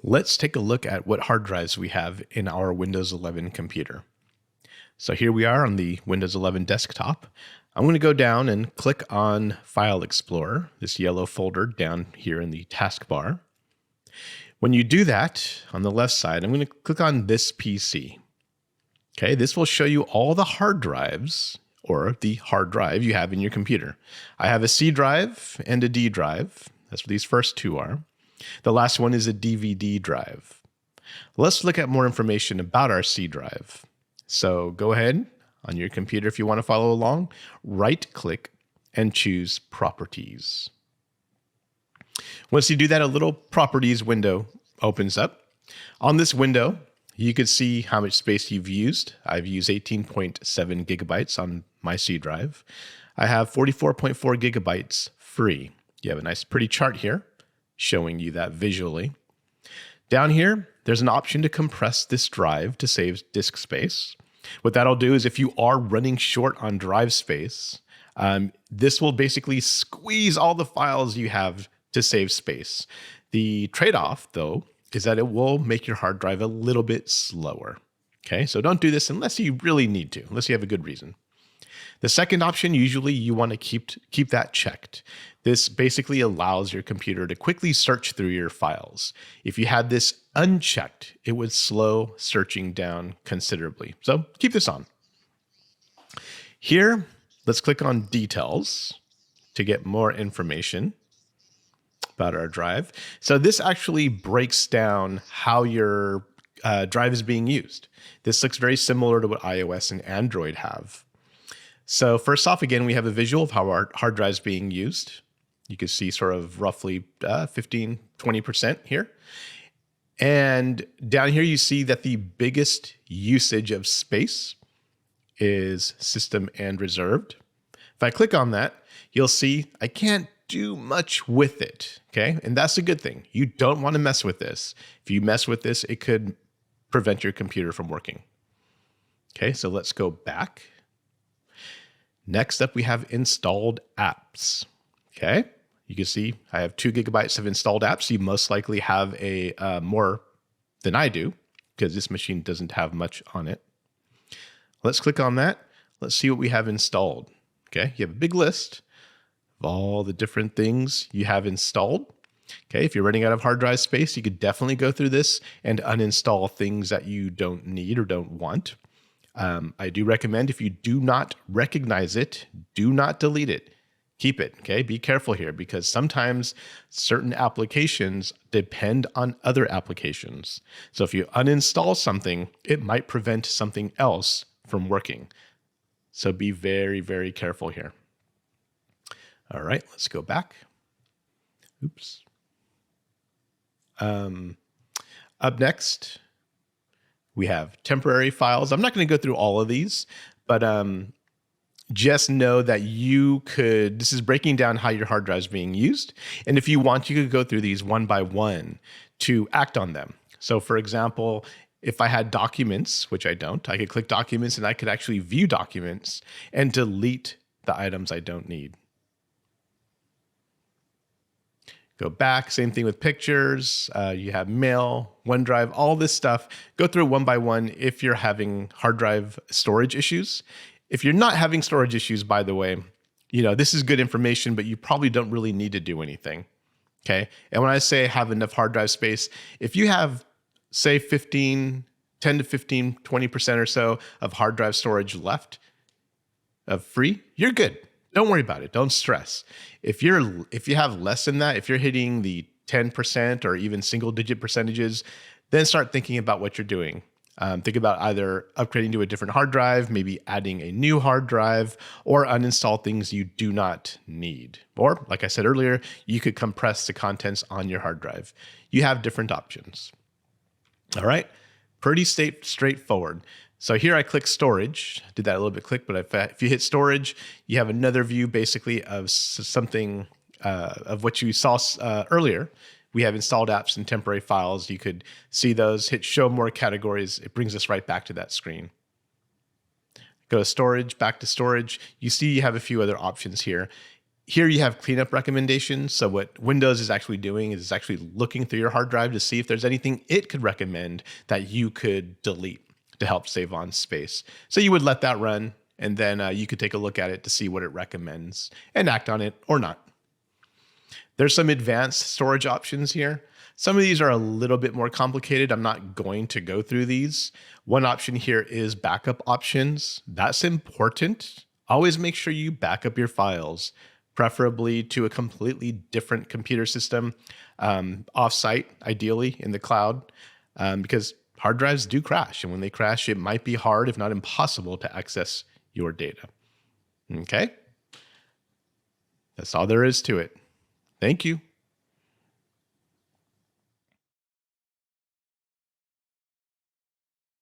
Let's take a look at what hard drives we have in our Windows 11 computer. So here we are on the Windows 11 desktop. I'm going to go down and click on File Explorer, this yellow folder down here in the taskbar. When you do that, on the left side, I'm going to click on this PC. Okay, this will show you all the hard drives, or the hard drive you have in your computer. I have a C drive and a D drive. That's what these first two are. The last one is a DVD drive. Let's look at more information about our C drive. So go ahead on your computer if you want to follow along, right-click and choose Properties. Once you do that, a little Properties window opens up. On this window, you can see how much space you've used. I've used 18.7 gigabytes on my C drive. I have 44.4 gigabytes free. You have a nice pretty chart here showing you that visually. Down here, there's an option to compress this drive to save disk space. What that'll do is if you are running short on drive space, this will basically squeeze all the files you have to save space. The trade-off, though, is that it will make your hard drive a little bit slower. Okay, so don't do this unless you really need to, unless you have a good reason. The second option, usually you want to keep that checked. This basically allows your computer to quickly search through your files. If you had this unchecked, it would slow searching down considerably. So keep this on. Here, let's click on Details to get more information about our drive. So this actually breaks down how your drive is being used. This looks very similar to what iOS and Android have. So first off, again, we have a visual of how our hard drive is being used. You can see sort of roughly 15, 20% here. And down here, you see that the biggest usage of space is system and reserved. If I click on that, you'll see I can't do much with it, okay? And that's a good thing. You don't want to mess with this. If you mess with this, it could prevent your computer from working. Okay, so let's go back. Next up, we have installed apps. Okay, you can see I have 2 gigabytes of installed apps. You most likely have a more than I do because this machine doesn't have much on it. Let's click on that. Let's see what we have installed. Okay, you have a big list of all the different things you have installed. Okay, if you're running out of hard drive space, you could definitely go through this and uninstall things that you don't need or don't want. I do recommend if you do not recognize it, do not delete it. Keep it, okay? Be careful here because sometimes certain applications depend on other applications. So if you uninstall something, it might prevent something else from working. So be very, very careful here. All right, let's go back. Oops. Up next, we have temporary files. I'm not going to go through all of these, but just know that this is breaking down how your hard drive is being used. And if you want, you could go through these one by one to act on them. So for example, if I had documents, which I don't, I could click documents and I could actually view documents and delete the items I don't need. Go back, same thing with pictures. You have mail, OneDrive, all this stuff. Go through one by one if you're having hard drive storage issues. If you're not having storage issues, by the way, this is good information, but you probably don't really need to do anything. Okay. And when I say have enough hard drive space, if you have, say, 10 to 15, 20% or so of hard drive storage left of free, you're good. Don't worry about it. Don't stress. If you have less than that, if you're hitting the 10% or even single digit percentages, then start thinking about what you're doing. Think about either upgrading to a different hard drive, maybe adding a new hard drive, or uninstall things you do not need. Or, like I said earlier, you could compress the contents on your hard drive. You have different options. All right, pretty straightforward. So here I click storage, did that a little bit quick, but if you hit storage, you have another view basically of something of what you saw earlier. We have installed apps and temporary files. You could see those, hit show more categories. It brings us right back to that screen. Go to storage, back to storage. You see you have a few other options here. Here you have cleanup recommendations. So what Windows is actually doing is it's actually looking through your hard drive to see if there's anything it could recommend that you could delete to help save on space. So you would let that run, and then you could take a look at it to see what it recommends and act on it or not. There's some advanced storage options here. Some of these are a little bit more complicated. I'm not going to go through these. One option here is backup options. That's important. Always make sure you back up your files, preferably to a completely different computer system, offsite, ideally in the cloud, because hard drives do crash. And when they crash, it might be hard, if not impossible, to access your data. Okay? That's all there is to it. Thank you.